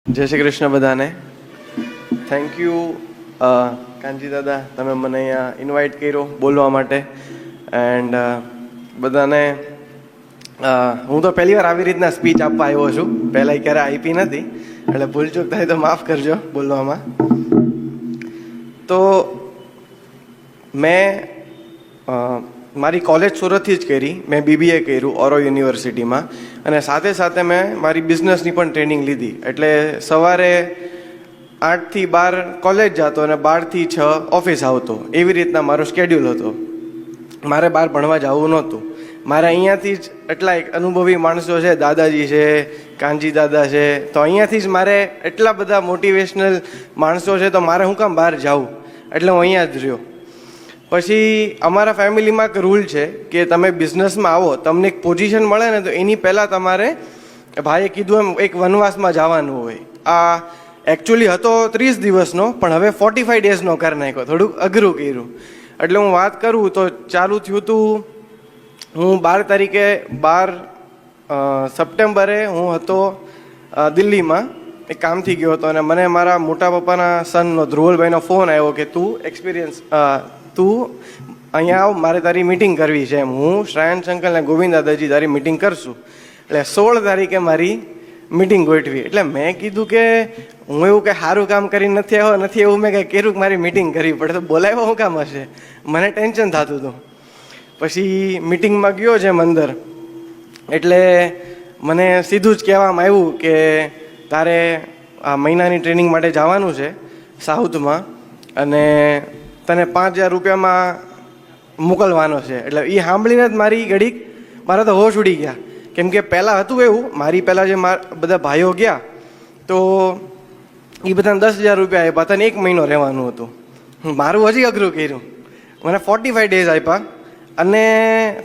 જય શ્રી કૃષ્ણ બધાને. Thank you Kanji દાદા, તમે મને અહીંયા ઇન્વાઇટ કર્યો બોલવા માટે. એન્ડ બધાને હું તો પહેલી વાર આવી રીતના સ્પીચ આપવા આવ્યો છું, પહેલાં ક્યારે આપી નથી, એટલે ભૂલચૂક થાય તો માફ કરજો બોલવામાં. તો મેં મારી કોલેજ સુરતથી જ કરી, મેં BBA કર્યું ઓરો યુનિવર્સિટીમાં, અને સાથે સાથે મેં મારી બિઝનેસની પણ ટ્રેનિંગ લીધી. એટલે સવારે 8 થી 12 કોલેજ જતો અને 12 થી 6 ઓફિસ આવતો, એવી રીતના મારો શેડ્યુલ હતો. મારે બહાર ભણવા જવું નહોતું. મારે અહીંયાથી જ એટલા અનુભવી માણસો છે, દાદાજી છે, કાનજી દાદા છે, તો અહીંયાથી જ મારે એટલા બધા મોટિવેશનલ માણસો છે, તો મારે હું કામ બહાર જાઉં, એટલે હું અહીંયા જ રહ્યો. પછી અમારા ફેમિલીમાં એક રૂલ છે કે તમે બિઝનેસમાં આવો, તમને એક પોઝિશન મળે ને, તો એની પહેલાં તમારે ભાઈએ કીધું એમ એક વનવાસમાં જવાનું હોય. આ એકચ્યુઅલી હતો 30 દિવસનો, પણ હવે 45 ડેઝનો કરી નાખ્યો, થોડુંક અઘરું કર્યું. એટલે હું વાત કરું તો ચાલુ થયું હતું, હું 12 સપ્ટેમ્બરે હું હતો દિલ્હીમાં, એક કામથી ગયો હતો, અને મને મારા મોટા પપ્પાના સનનો ધ્રુવલભાઈનો ફોન આવ્યો કે તું અહીંયા આવ, મારે તારી મિટિંગ કરવી છે એમ. હું શ્રાયણ શંકર અને ગોવિંદ દાદાજી તારી મિટિંગ કરશું. એટલે 16 તારીખે મારી મિટિંગ ગોઠવી. એટલે મેં કીધું કે હું એવું કંઈ સારું કામ કરીને નથી એવું મેં કંઈ કર્યું કે મારી મિટિંગ કરવી પડે, તો બોલાવ્યો શું કામ હશે, મને ટેન્શન થતું હતું. પછી મિટિંગમાં ગયો છે અંદર, એટલે મને સીધું જ કહેવામાં આવ્યું કે તારે આ મહિનાની ટ્રેનિંગ માટે જવાનું છે સાઉથમાં, અને તને 5000 રૂપિયામાં મોકલવાનો છે. એટલે એ સાંભળીને જ મારી ઘડીક મારા તો હોશ ઉડી ગયા. કેમ કે પહેલાં હતું એવું, મારી પહેલાં જે બધા ભાઈઓ ગયા તો એ બધાને 10,000 રૂપિયા આપ્યા હતા, 1 મહિનો રહેવાનું હતું. મારું હજી અઘરું કર્યું, મને 45 ડેઝ આપ્યા અને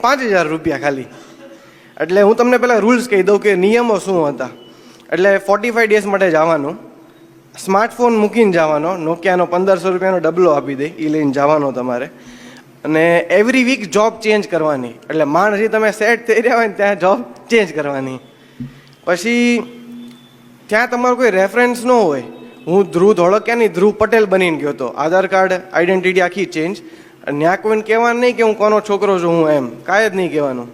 5000 રૂપિયા ખાલી. એટલે હું તમને પહેલાં રૂલ્સ કહી દઉં કે નિયમો શું હતા. એટલે 45 ડેઝ માટે જવાનું, સ્માર્ટફોન મૂકીને જવાનો, નોકિયાનો 1500 રૂપિયાનો ડબલો આપી દે, એ લઈને જવાનો તમારે. અને એવરી વીક જોબ ચેન્જ કરવાની, એટલે માણસી તમે સેટ થઈ રહ્યા હોય ને ત્યાં જોબ ચેન્જ કરવાની. પછી ત્યાં તમારો કોઈ રેફરન્સ ન હોય. હું ધ્રુવ ધોળકિયાની ધ્રુવ પટેલ બનીને ગયો હતો, આધાર કાર્ડ આઈડેન્ટિટી આખી ચેન્જ. ત્યાં કોઈને કહેવાનું નહીં કે હું કોનો છોકરો છું, હું એમ કાંઈ જ નહીં કહેવાનું.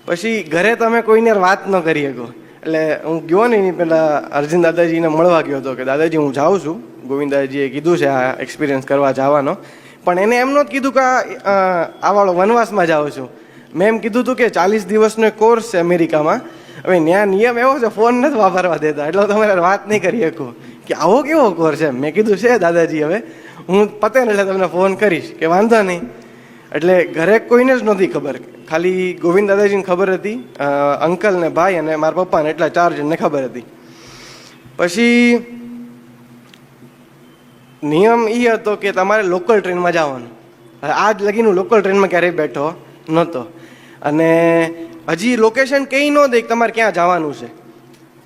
પછી ઘરે તમે કોઈને વાત ન કરી શકો. એટલે હું ગયો ને એની પહેલાં અર્જુન દાદાજીને મળવા ગયો હતો કે દાદાજી હું જાઉં છું, ગોવિંદ દાદાજીએ કીધું છે આ એક્સપિરિયન્સ કરવા જવાનો. પણ એને એમ નહોતું કીધું કે આવાળો વનવાસમાં જાઉં છું. મેં એમ કીધું હતું કે 40 દિવસનો કોર્સ છે અમેરિકામાં. હવે ત્યાં નિયમ એવો છે, ફોન નથી વાપરવા દેતા, એટલે તમારે વાત નહીં કરી શકું કે આવો કેવો કોર્સ છે. મેં કીધું છે દાદાજી હવે હું પતે ને એટલે તમને ફોન કરીશ, કે વાંધો નહીં. એટલે ઘરે કોઈને જ નહોતી ખબર, ખાલી ગોવિંદ દાદાજીને ખબર હતી, અંકલ ને ભાઈ અને મારા પપ્પાને, એટલા 4 જણને ખબર હતી. પછી નિયમ એ હતો કે તમારે લોકલ ટ્રેનમાં જવાનું. આજ લગીને હું લોકલ ટ્રેનમાં ક્યારેય બેઠો નહોતો, અને હજી લોકેશન કહી ન દે કે તમારે ક્યાં જવાનું છે.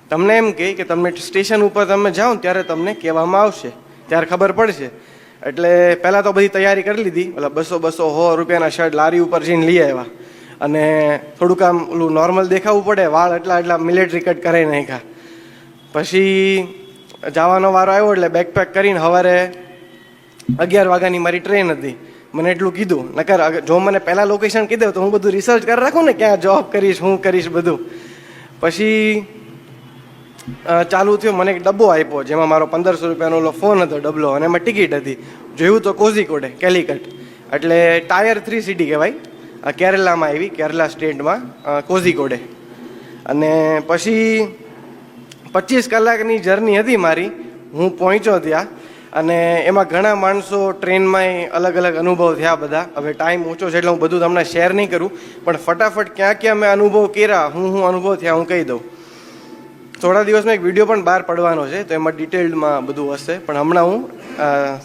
તમને એમ કહે કે તમને સ્ટેશન ઉપર તમે જાઓ ને ત્યારે તમને કહેવામાં આવશે, ત્યારે ખબર પડશે. એટલે પહેલાં તો બધી તૈયારી કરી લીધી, એટલે 200-100 રૂપિયાના શર્ટ લારી ઉપર જઈને લઈ આવ્યા, અને થોડુંક આમ ઓલું નોર્મલ દેખાવું પડે, વાળ એટલા મિલિટરી કટ કરાવી નાખ્યા. પછી જવાનો વારો આવ્યો, એટલે બેકપેક કરીને સવારે 11 વાગ્યાની મારી ટ્રેન હતી. મને એટલું કીધું, નકર જો મને પહેલાં લોકેશન કીધું તો હું બધું રિસર્ચ કરી રાખું ને, ક્યાં જોબ કરીશ, હું કરીશ બધું. પછી ચાલુ થયું, મને એક ડબ્બો આપ્યો જેમાં મારો 1500 રૂપિયાનો ઓલો ફોન હતો ડબલો, અને એમાં ટિકિટ હતી. જોયું તો કોઝીકોડે કેલિકટ, એટલે ટાયર 3 સિટી કહેવાય, કેરલામાં આવી, કેરલા સ્ટેટમાં કોઝીકોડે. અને પછી 25 કલાકની જર્ની હતી મારી. હું પહોંચ્યો ત્યાં, અને એમાં ઘણા માણસો ટ્રેનમાં અલગ અલગ અનુભવ થયા બધા. હવે ટાઈમ ઓછો છે એટલે હું બધું તમને શેર નહીં કરું, પણ ફટાફટ ક્યાં ક્યાં મેં અનુભવ કર્યા, હું અનુભવ થયા હું કહી દઉં. થોડા દિવસમાં એક વિડીયો પણ બહાર પડવાનો છે, તો એમાં ડિટેલ્ડમાં બધું હશે, પણ હમણાં હું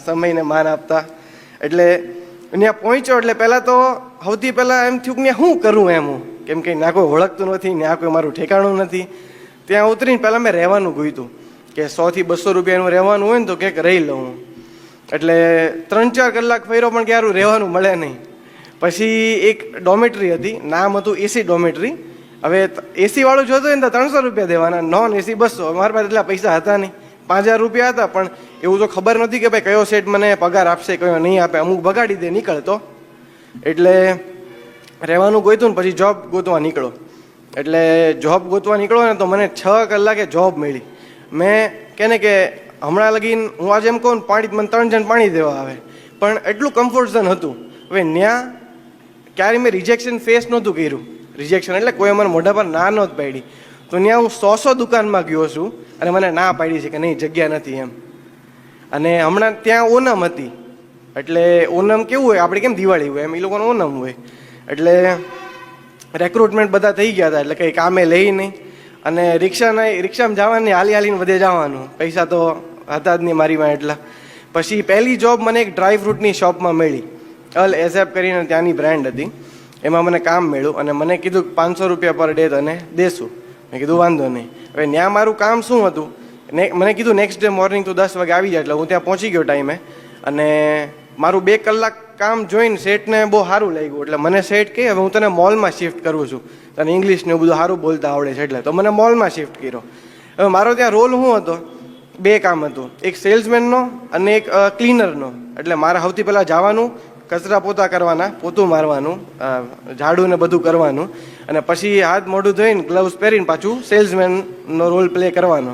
સમયને માન આપતા. એટલે ત્યાં પહોંચ્યો એટલે પહેલાં તો સૌથી પહેલાં એમ થયું કે શું કરું એમ હું, કેમ કે ના કોઈ ઓળખતું નથી, ના કોઈ મારું ઠેકાણું નથી. ત્યાં ઉતરીને પહેલાં મેં રહેવાનું ગયું કે 100 થી 200 રૂપિયાનું રહેવાનું હોય ને તો ક્યાંક રહી લઉં. એટલે 3-4 કલાક ફર્યો પણ ક્યારું રહેવાનું મળે નહીં. પછી એક ડોમેટરી હતી, નામ હતું એસી ડોમેટરી, હવે એસીવાળું જોતું હોય ને તો 300 રૂપિયા દેવાના, નોન એસી 200. મારા પાસે એટલા પૈસા હતા નહીં, 5000 રૂપિયા હતા, પણ એવું તો ખબર નથી કે ભાઈ કયો સેટ મને પગાર આપશે કયો નહીં આપે, અમુક બગાડી દે નીકળતો. એટલે રહેવાનું ગોઈતું ને પછી જોબ ગોતવા નીકળો. એટલે જોબ ગોતવા નીકળો ને તો મને 6 કલાકે જોબ મળી. મેં કે હમણાં લગીને હું આજે એમ કહું પાણી મને 3 જણ પાણી દેવા આવે, પણ એટલું કમ્ફર્ટ ઝોન હતું. હવે ત્યાં ક્યારેય મેં રિજેક્શન ફેસ નહોતું કર્યું. રિજેક્શન એટલે કોઈ મને મોઢા પર ના નહોતી પાડી. તો ત્યાં હું 100 દુકાનમાં ગયો છું અને મને ના પાડી છે કે નહીં જગ્યા નથી એમ. અને હમણાં ત્યાં ઓનમ હતી, એટલે ઓનમ કેવું હોય આપણે કેમ દિવાળી હોય એમ એ લોકોનો ઓનમ હોય. એટલે રેક્રુટમેન્ટ બધા થઈ ગયા હતા, એટલે કંઈ કામે લઈ નહીં. અને રિક્ષામાં જવાની હાલીને વધે જવાનું, પૈસા તો હતા જ નહીં મારીમાં એટલા. પછી પહેલી જોબ મને એક ડ્રાય ફ્રૂટની શોપમાં મળી, અલ એઝેપ કરીને ત્યાંની બ્રાન્ડ હતી. એમાં મને કામ મળ્યું અને મને કીધું 500 રૂપિયા પર ડે તને દેશું. મેં કીધું વાંધો નહીં. હવે ત્યાં મારું કામ શું હતું, મને કીધું નેક્સ્ટ ડે મોર્નિંગ તું 10 વાગે આવી જાય. એટલે હું ત્યાં પહોંચી ગયો ટાઈમે, અને મારું 2 કલાક કામ જોઈને સેટને બહુ સારું લાગ્યું. એટલે મને સેટ કહે હવે હું તને મોલમાં શિફ્ટ કરું છું, તને ઇંગ્લિશ ને એવું બધું સારું બોલતા આવડે છે એટલે. તો મને મોલમાં શિફ્ટ કર્યો. હવે મારો ત્યાં રોલ શું હતો, 2 કામ હતું, એક સેલ્સમેનનો અને એક ક્લીનરનો. એટલે મારે સૌથી પહેલાં જવાનું, કચરા પોતા કરવાના, પોતું મારવાનું, ઝાડુ ને બધું કરવાનું, અને પછી હાથ મોઢું ધોઈને ગ્લવ્સ પહેરીને પાછું સેલ્સમેનનો રોલ પ્લે કરવાનો.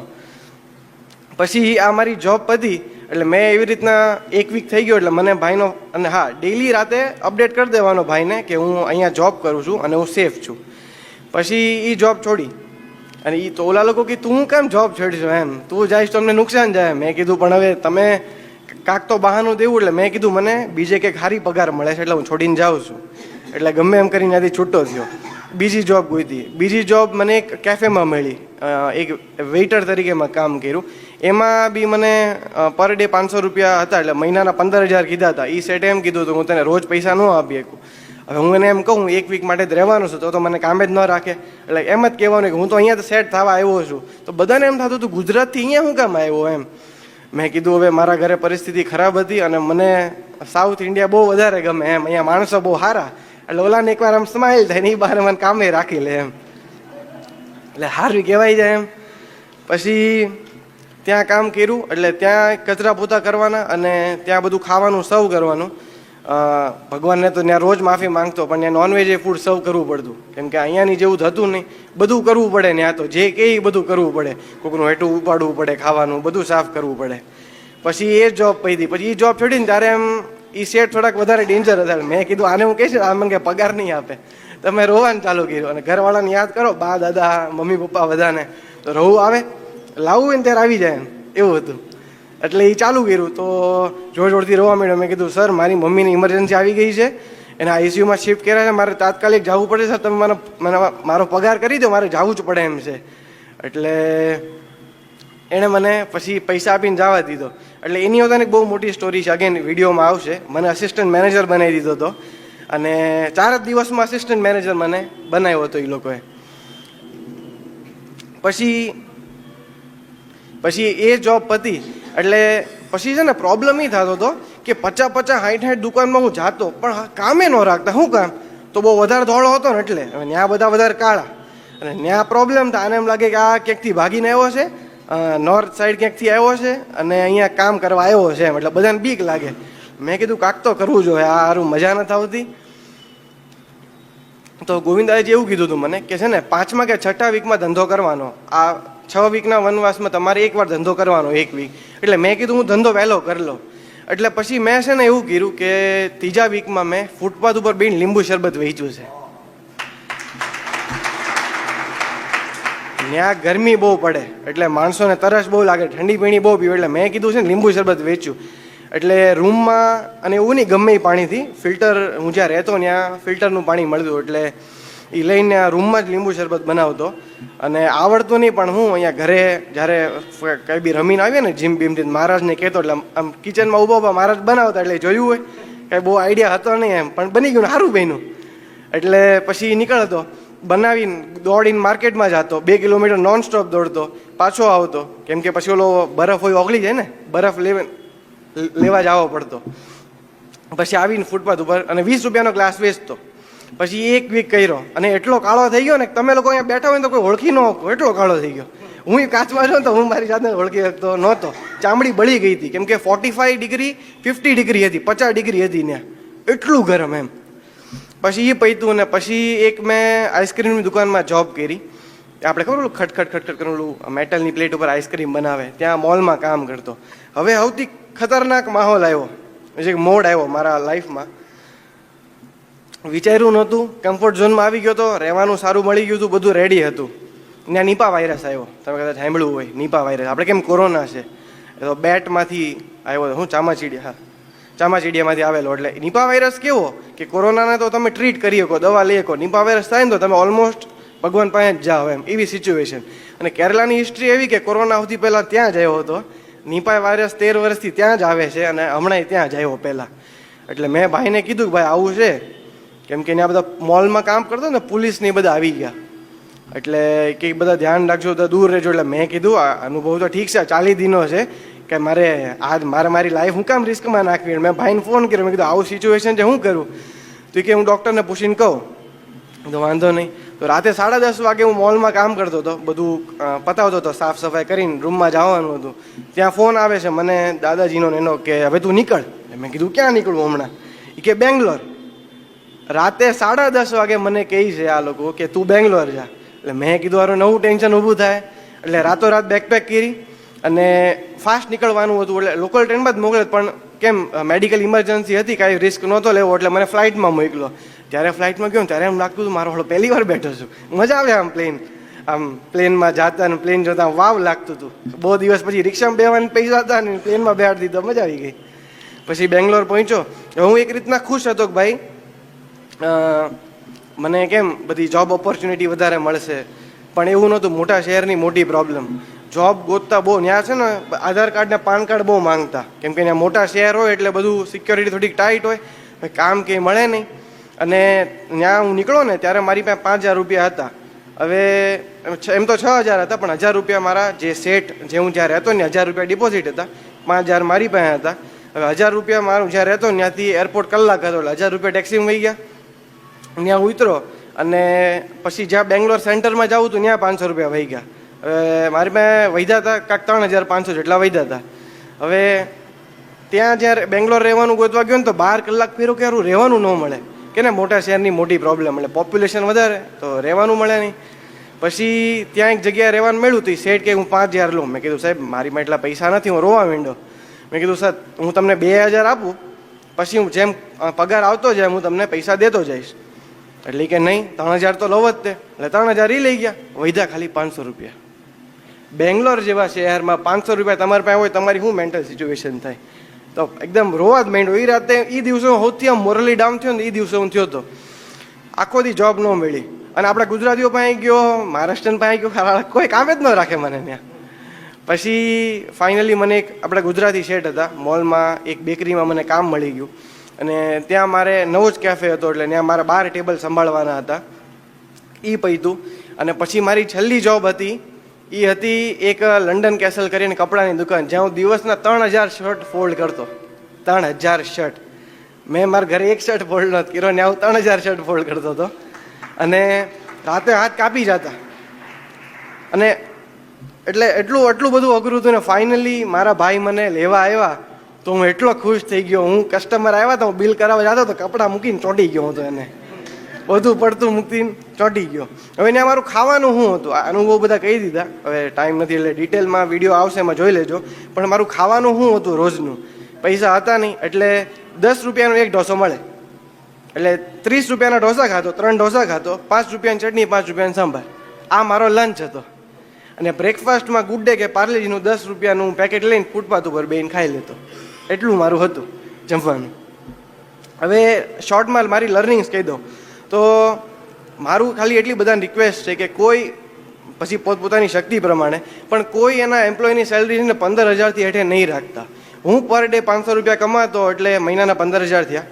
પછી આ મારી જોબ પતી એટલે મેં એવી રીતના 1 વીક થઈ ગયો. એટલે મને ભાઈનો, અને હા ડેઈલી રાતે અપડેટ કરી દેવાનો ભાઈને કે હું અહીંયા જોબ કરું છું અને હું સેફ છું. પછી એ જોબ છોડી, અને એ તો ઓલા લોકો કે તું કેમ જોબ છોડીશું એમ, તું જઈશ તો અમને નુકસાન જાય. મેં કીધું પણ હવે તમે કાંક તો બહાનું દેવું. એટલે મેં કીધું મને બીજે કંઈક સારી પગાર મળે છે એટલે હું છોડીને જાઉં છું. એટલે ગમે એમ કરીને ત્યાંથી છૂટો થયો. બીજી જોબ ગોતી. બીજી જોબ મને એક કેફેમાં મળી, એક વેઇટર તરીકે મેં કામ કર્યું. એમાં બી મને પર ડે 500 રૂપિયા હતા, એટલે મહિનાના 15,000 કીધા હતા. એ સેટે એમ કીધું હતું હું તને રોજ પૈસા ન આપી શકું. હવે હું એને એમ કહું 1 વીક માટે જ રહેવાનું છું તો મને કામે જ ન રાખે. એટલે એમ જ કહેવાનું કે હું તો અહીંયા સેટ થવા આવ્યો છું. તો બધાને એમ થતું હતું ગુજરાતથી અહીંયા શું કામ આવ્યો એમ. મેં કીધું હવે મારા ઘરે પરિસ્થિતિ ખરાબ હતી અને મને સાઉથ ઇન્ડિયા બહુ વધારે ગમે એમ, અહીંયા માણસો બહુ સારા. એટલે ઓલાને એકવાર આમ સ્માઇલ થાય ને એ બહાર મને કામે રાખી લે એમ, એટલે સારું કહેવાય જાય એમ. પછી ત્યાં કામ કર્યું. એટલે ત્યાં કચરા પોતા કરવાના અને ત્યાં બધું ખાવાનું સર્વ કરવાનું. ભગવાનને તો ત્યાં રોજ માફી માંગતો, પણ ત્યાં નોનવેજ એ ફૂડ સર્વ કરવું પડતું, કેમ કે અહીંયાની જેવું થતું નહીં. બધું કરવું પડે ત્યાં, તો જે કે બધું કરવું પડે, કોકનું હેઠું ઉપાડવું પડે, ખાવાનું બધું સાફ કરવું પડે. પછી એ જોબ પડી. પછી એ જોબ છોડીને ત્યારે એમ એ સેટ થોડાક વધારે ડેન્જર હતા. મેં કીધું આને હું કહીશ આ મને પગાર નહીં આપે. તમે રોવાનું ચાલુ કર્યું અને ઘરવાળાને યાદ કરો, બા દાદા મમ્મી પપ્પા બધાને, તો રહું આવે લાવવું હોય ને ત્યારે આવી જાય એમ, એવું હતું. એટલે એ ચાલુ કર્યું. તો જોરથી રોવા માંડ્યો. મેં કીધું સર મારી મમ્મીની ઇમરજન્સી આવી ગઈ છે, એને આઈસીયુમાં શિફ્ટ કર્યા છે, મારે તાત્કાલિક જવું પડે સર, તમે મારો પગાર કરી દો, મારે જવું જ પડે એમ છે. એટલે એણે મને પછી પૈસા આપીને જવા દીધો. એટલે એની પોતાની બહુ મોટી સ્ટોરી છે, અગેન વિડીયોમાં આવશે. મને અસિસ્ટન્ટ મેનેજર બનાવી દીધો હતો અને 4 જ દિવસમાં અસિસ્ટન્ટ મેનેજર મને બનાવ્યો હતો એ લોકોએ. પછી એ જોબ પતી. એટલે પછી છે ને પ્રોબ્લેમ એ થતો હતો કે 50-60 દુકાનમાં હું જાતો પણ કામે ન રાખતા. શું કામ, તો બહુ વધારે ધોળો હતો ને એટલે હવે ત્યાં બધા વધારે કાળા. અને ત્યાં પ્રોબ્લેમ થાય, આને એમ લાગે કે આ ક્યાંકથી ભાગીને આવ્યો છે, નોર્થ સાઈડ ક્યાંકથી આવ્યો છે અને અહીંયા કામ કરવા આવ્યો છે એમ, એટલે બધાને બીક લાગે. મેં કીધું કાંક તો કરવું જોઈએ, આ સારું મજા નથી આવતી. તો ગોવિંદાએ એવું કીધું હતું મને કે છે ને 5મા કે 6ઠા વીકમાં ધંધો કરવાનો. આ 6 વીકના વનવાસમાં તમારે એકવાર ધંધો કરવાનો, 1 વીક. એટલે મેં કીધું હું ધંધો વહેલો કરી લો. એટલે પછી મેં છે ને એવું કર્યું કે 3જા વીકમાં મેં ફૂટપાથ ઉપર બેન લીંબુ શરબત વેચ્યું છે. ત્યાં ગરમી બહુ પડે એટલે માણસોને તરસ બહુ લાગે, ઠંડી પીણી બહુ પીવે. એટલે મેં કીધું છે ને લીંબુ શરબત વેચ્યું. એટલે રૂમમાં, અને એવું નહીં ગમે એ પાણીથી, ફિલ્ટર, હું જ્યાં રહેતો ત્યાં ફિલ્ટરનું પાણી મળતું, એટલે એ લઈને રૂમમાં જ લીંબુ શરબત બનાવતો. અને આવડતું નહીં પણ હું અહીંયા ઘરે જ્યારે કંઈ બી રમીને આવીએ ને જીમ બીમથી મહારાજને કહેતો, એટલે આમ કિચનમાં ઊભા મહારાજ બનાવતા, એટલે જોયું હોય કાંઈ બહુ આઈડિયા હતો નહીં એમ, પણ બની ગયું ને સારું બન્યું. એટલે પછી નીકળતો, બનાવીને દોડીને માર્કેટમાં જતો, 2 કિલોમીટર નોન સ્ટોપ દોડતો, પાછો આવતો, કેમ કે પછી ઓલો બરફ હોય ઓગળી જાય ને, બરફ લેવા જવો પડતો. પછી આવીને ફૂટપાથ ઉપર અને 20 રૂપિયાનો ગ્લાસ વેચતો. પછી 1 વીક કર્યો અને એટલો કાળો થઈ ગયો ને કે તમે લોકો અહીંયા બેઠા હોય ને તો કોઈ ઓળખી ન શકો, એટલો કાળો થઈ ગયો. હું કાચમાં છું તો હું મારી જાતને ઓળખી શકતો નહોતો. ચામડી બળી ગઈ હતી, કેમ કે 45 ડિગ્રી 50 ડિગ્રી હતી, 50 ડિગ્રી હતી ત્યાં, એટલું ગરમ એમ. પછી એ પૈતું ને પછી એક મેં આઈસ્ક્રીમની દુકાનમાં જોબ કરી. આપણે ખબર ઓલું ખટખટ કરેલું મેટલની પ્લેટ ઉપર આઈસ્ક્રીમ બનાવે, ત્યાં મોલમાં કામ કરતો. હવે સૌથી ખતરનાક માહોલ આવ્યો, જે મોડ આવ્યો મારા લાઈફમાં. વિચાર્યું નહોતું, કમ્ફર્ટ ઝોનમાં આવી ગયો તો, રહેવાનું સારું મળી ગયું હતું, બધું રેડી હતું. ત્યાં નિપા વાયરસ આવ્યો, તમે કદાચ સાંભળ્યું હોય નિપા વાયરસ. આપણે કેમ કોરોના છે એ તો બેટમાંથી આવ્યો, હું ચામાચીડિયામાંથી આવેલો. એટલે નિપા વાયરસ કેવો કે કોરોનાને તો તમે ટ્રીટ કરી શકો, દવા લઈ શકો. નિપા વાયરસ થાય ને તો તમે ઓલમોસ્ટ ભગવાન પાસે જ જાઓ એમ, એવી સિચ્યુએશન. અને કેરલાની હિસ્ટ્રી એવી કે કોરોના સૌથી પહેલાં ત્યાં જ આવ્યો હતો. નિપા વાયરસ 13 વર્ષથી ત્યાં જ આવે છે અને હમણાં ત્યાં જ આવ્યો પહેલાં. એટલે મેં ભાઈને કીધું કે ભાઈ આવું છે, કેમ કે ત્યાં બધા મોલમાં કામ કરતો ને પોલીસ ને બધા આવી ગયા. એટલે કે બધા ધ્યાન રાખજો, તો દૂર રહેજો. એટલે મેં કીધું આ અનુભવ તો ઠીક છે, 40 દિનો છે કે મારી લાઈફ હું કામ રિસ્કમાં નાખવી. મેં ભાઈને ફોન કર્યો, મેં કીધું આવું સિચ્યુએશન છે, શું કરું? તો કે હું ડૉક્ટરને પૂછીને કહું. તો વાંધો નહીં. તો રાતે 10:30 વાગે હું મોલમાં કામ કરતો હતો, બધું પતાવતો હતો, સાફ સફાઈ કરીને રૂમમાં જવાનું હતું. ત્યાં ફોન આવે છે મને દાદાજીનો એનો કે હવે તું નીકળ. મેં કીધું ક્યાં નીકળવું હમણાં? એ કે બેંગ્લોર. રાતે 10:30 વાગે મને કહે છે આ લોકો કે તું બેંગ્લોર જા. એટલે મેં કીધું હારું નવું ટેન્શન ઊભું થાય. એટલે રાતોરાત બેકપેક કરી અને ફાસ્ટ નીકળવાનું હતું. એટલે લોકલ ટ્રેનમાં જ મોકલે, પણ કેમ મેડિકલ ઇમરજન્સી હતી, કાંઈ રિસ્ક નહોતો લેવો, એટલે મને ફ્લાઇટમાં મોકલો. ત્યારે ફ્લાઇટમાં ગયો ત્યારે એમ લાગતું હતું મારો પહેલી વાર બેઠો છું, મજા આવે આમ પ્લેનમાં જાતા ને પ્લેન જોતા વાવ લાગતું હતું. બહુ દિવસ પછી રિક્ષામાં બેવાના પૈસા હતા ને પ્લેનમાં બેહાડી દીધો, મજા આવી ગઈ. પછી બેંગ્લોર પહોંચ્યો. હું એક રીતના ખુશ હતો કે ભાઈ મને કેમ બધી જોબ ઓપોર્ચ્યુનિટી વધારે મળશે, પણ એવું નહોતું. મોટા શહેરની મોટી પ્રોબ્લેમ, જોબ ગોતતા બહુ ત્યાં છે ને, આધાર કાર્ડ ને પાન કાર્ડ બહુ માંગતા, કેમ કે ત્યાં મોટા શહેર હોય એટલે બધું સિક્યોરિટી થોડીક ટાઈટ હોય, કામ કંઈ મળે નહીં. અને ત્યાં હું નીકળો ને ત્યારે મારી પાસે 5,000 રૂપિયા હતા. હવે એમ તો 6,000 હતા, પણ 1,000 રૂપિયા મારા જે સેટ જે હું જ્યાં રહેતો ને 1,000 રૂપિયા ડિપોઝિટ હતા, 5,000 મારી પાસે હતા. હવે 1,000 રૂપિયા મારું જ્યાં રહેતો ત્યાંથી એરપોર્ટ કલાક હતો, એટલે 1,000 રૂપિયા ટેક્સીમાં વહી ગયા. ત્યાં ઉતરો અને પછી જ્યાં બેંગ્લોર સેન્ટરમાં જાઉં હતું ત્યાં 500 રૂપિયા વહી ગયા. હવે મારી પાસે વધ્યા હતા કાંક 3,500 જેટલા વધ્યા હતા. હવે ત્યાં જ્યારે બેંગ્લોર રહેવાનું ગોતવા ગયો ને તો 12 કલાક ફેરો કે સારું રહેવાનું ન મળે, કે ને મોટા શહેરની મોટી પ્રોબ્લેમ, એટલે પોપ્યુલેશન વધારે તો રહેવાનું મળે નહીં. પછી ત્યાં એક જગ્યાએ રહેવાનું મળ્યું હતું, સેટ કે હું 5,000 લઉં. મેં કીધું સાહેબ મારી માં એટલા પૈસા નથી, હું રોવા માંડ્યો. મેં કીધું સર હું તમને 2,000 આપું, પછી હું જેમ પગાર આવતો જાય હું તમને પૈસા દેતો જઈશ. એટલે કે નહીં 3,000 તો લવ જ તે. એટલે 3,000 એ લઈ ગયા, વધ્યા ખાલી 500 રૂપિયા. બેંગ્લોર જેવા શહેરમાં 500 રૂપિયા તમારી પાસે હોય, તમારી શું મેન્ટલ સિચ્યુએશન થાય? તો એકદમ રોવા જ માંડ્યો. એ રાતે એ દિવસે સૌથી આમ મોરલી ડાઉન થયો ને એ દિવસે હું થયો હતો. આખો દી જોબ ન મળી અને આપણા ગુજરાતીઓ પાસે ગયો, મહારાષ્ટ્રન પાસે ગયો, કોઈ કામ જ ન રાખે મને ત્યાં. પછી ફાઇનલી મને એક આપણા ગુજરાતી શેઠ હતા મોલમાં, એક બેકરીમાં મને કામ મળી ગયું. અને ત્યાં મારે નવો જ કેફે હતો, એટલે ત્યાં મારા 12 ટેબલ સંભાળવાના હતા. એ પૈતું. અને પછી મારી છેલ્લી જોબ હતી એ હતી એક લંડન કેસલ કરીને કપડાની દુકાન, જ્યાં હું દિવસના 3,000 શર્ટ ફોલ્ડ કરતો. 3,000 શર્ટ. મેં મારા ઘરે એક શર્ટ ફોલ્ડ નહોતો કર્યો, ને હું 3,000 શર્ટ ફોલ્ડ કરતો હતો. અને રાતે હાથ કાપી જતા. અને એટલે એટલું બધું અઘરું હતું ને ફાઇનલી મારા ભાઈ મને લેવા આવ્યા તો હું એટલો ખુશ થઈ ગયો. હું કસ્ટમર આવ્યા તો હું બિલ કરાવવા જતો તો કપડાં મૂકીને ચોંટી ગયો હું તો એને, બધું પડતું મૂકીને ચોંટી ગયો. હવે ત્યાં મારું ખાવાનું શું હતું, આ અનુભવ બધા કહી દીધા, હવે ટાઈમ નથી એટલે ડિટેલમાં વિડીયો આવશે એમાં જોઈ લેજો. પણ મારું ખાવાનું શું હતું રોજનું, પૈસા હતા નહીં, એટલે 10 રૂપિયાનો એક ઢોસો મળે, એટલે 30 રૂપિયાના ઢોસા ખાતો, 3 ઢોસા ખાતો, 5 રૂપિયાની ચટણી, 5 રૂપિયાનો સાંભાર. આ મારો લંચ હતો. અને બ્રેકફાસ્ટમાં ગુડ ડે કે પાર્લેજીનું 10 રૂપિયાનું પેકેટ લઈને ફૂટપાથ ઉપર બેહીને ખાઈ લેતો. એટલું મારું હતું જમવાનું. હવે શોર્ટમાં મારી લર્નિંગ્સ કહી દઉં તો મારું ખાલી એટલી બધાને રિક્વેસ્ટ છે કે કોઈ પછી પોતપોતાની શક્તિ પ્રમાણે પણ કોઈ એના એમ્પ્લોયની સેલરીને 15,000થી હેઠે નહીં રાખતા. હું પર ડે 500 રૂપિયા કમાતો એટલે મહિનાના 15,000 થયા.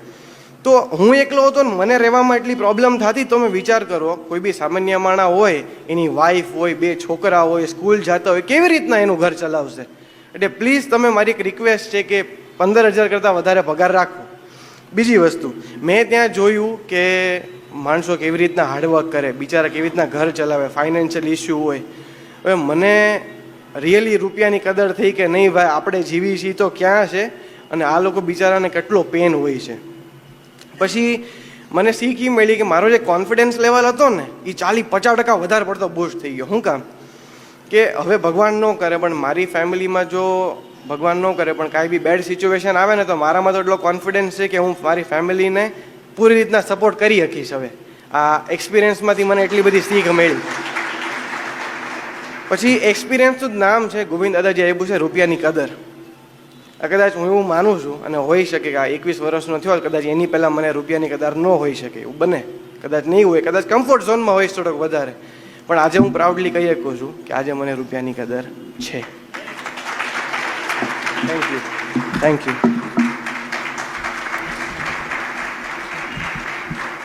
તો હું એકલો હતો ને મને રહેવામાં એટલી પ્રોબ્લેમ થતી. તો મેં વિચાર કરો કોઈ બી સામાન્ય માણસ હોય, એની વાઈફ હોય, 2 છોકરા હોય, સ્કૂલ જતા હોય, કેવી રીતના એનું ઘર ચલાવશે? એટલે પ્લીઝ તમે મારી એક રિક્વેસ્ટ છે કે 15,000 કરતાં વધારે પગાર રાખો. બીજી વસ્તુ મેં ત્યાં જોયું કે માણસો કેવી રીતના હાર્ડવર્ક કરે, બિચારા કેવી રીતના ઘર ચલાવે, ફાઇનાન્શિયલ ઇસ્યુ હોય. હવે મને રિયલી રૂપિયાની કદર થઈ કે નહીં ભાઈ આપણે જીવી છીએ તો ક્યાં છે અને આ લોકો બિચારાને કેટલો પેન હોય છે. પછી મને શીખ એ મળી કે મારો જે કોન્ફિડન્સ લેવલ હતો ને એ 40-50% વધારે પડતો બૂસ્ટ થઈ ગયો. શું કામ કે હવે ભગવાન ન કરે પણ મારી ફેમિલીમાં જો ભગવાન ન કરે પણ કાંઈ બી બેડ સિચ્યુએશન આવે ને તો મારામાં તો એટલો કોન્ફિડન્સ છે કે હું મારી ફેમિલીને પૂરી રીતના સપોર્ટ કરી શકીશ. હવે આ એક્સપિરિયન્સમાંથી મને એટલી બધી શીખ મળી. પછી એક્સપિરિયન્સનું જ નામ છે ગોવિંદ દાદાજી આપ્યું છે રૂપિયાની કદર. કદાચ હું એવું માનું છું અને હોઈ શકે કે આ 21 વર્ષનો થયો કદાચ એની પહેલાં મને રૂપિયાની કદર ન હોઈ શકે, એવું બને, કદાચ નહીં હોય, કદાચ કમ્ફર્ટ ઝોનમાં હોઈશ થોડોક વધારે. પણ આજે હું પ્રાઉડલી કહી શકું છું કે આજે મને રૂપિયાની કદર છે. Thank you.